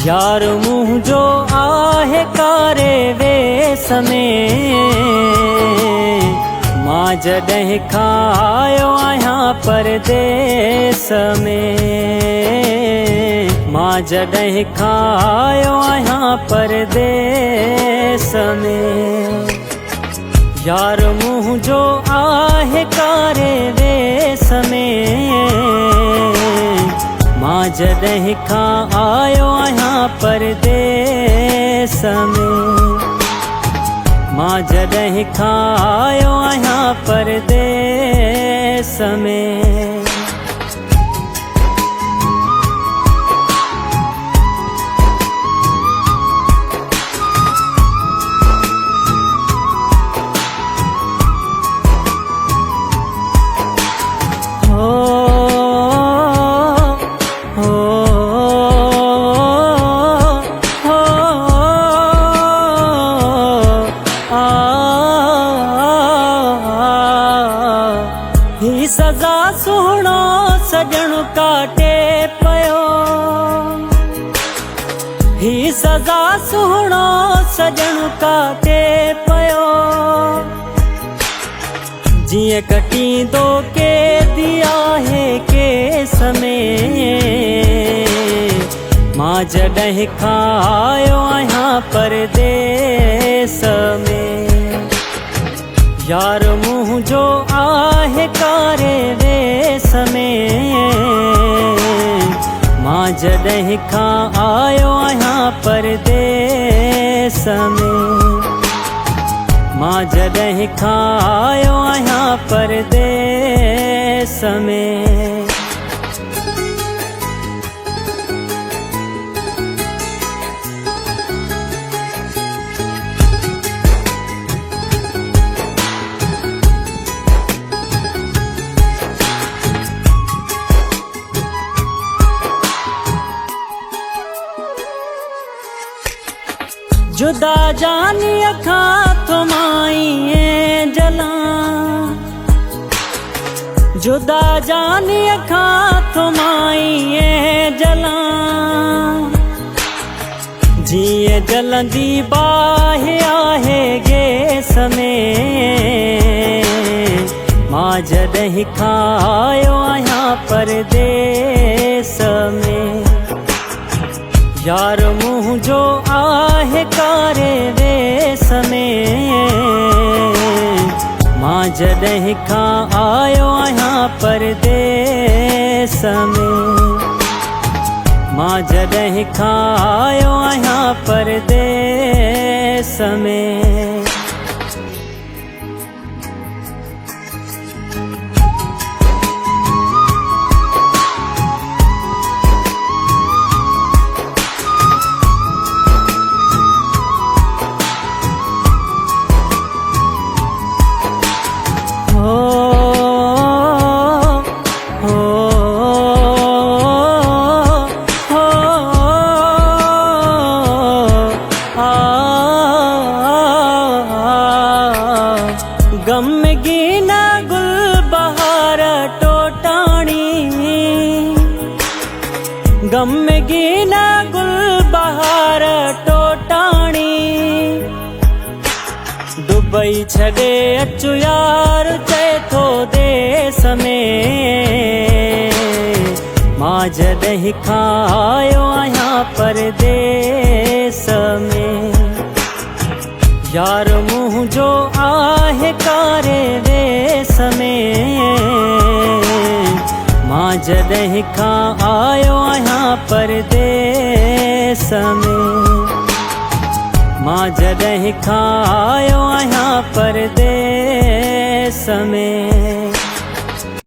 यार मुँह जो आहे कारे वेस में मां जॾहिं खां आयो आहियां परदेस में। मां जॾहिं खां आयो आहियां परदेस में। यार मुँह जो आहे कारे वेस में मां जॾहिं खां आयो आहियां परदेस में। मां जॾहिं खां आयो आहियां परदेस में। ही सज़ा सुहिणो सजण काटे पयो। ही सज़ा सुहिणो सजण काटे पयो। जिए कटींदो कैदी आहे केस में मां जॾहिं खां आयो आहियां परदेस में। यार मुँह जो आहे कारे वेस में मां जॾहिं खां आयो आहियां परदेस में। मां जॾहिं खां आयो आहियां परदेस में। जुदा जानी अखां तो माई जला। जुदा जानी अखां तो माई जला। जिए जलंदी बाहि आहे गैस में मां जॾहिं खां आयो आहियां परदेस में। यार मुँह जो आहे कारे वेस में मां जॾहिं खां आयो आहियां परदेस में। मां जॾहिं खां आयो आहियां परदेस में। गमगीना गुल बहार टोटाणी। गमगीना गुल बहार टोटाणी। दुबई छॾे अचु यार चए थो देस में मां जॾहिं खां आयो आहियां परदेस में। यार मुँह जो आहे कारे वेस में मां जॾहिं खां आयो आहियां परदेस में। मां जॾहिं खां आयो आहियां परदेस में।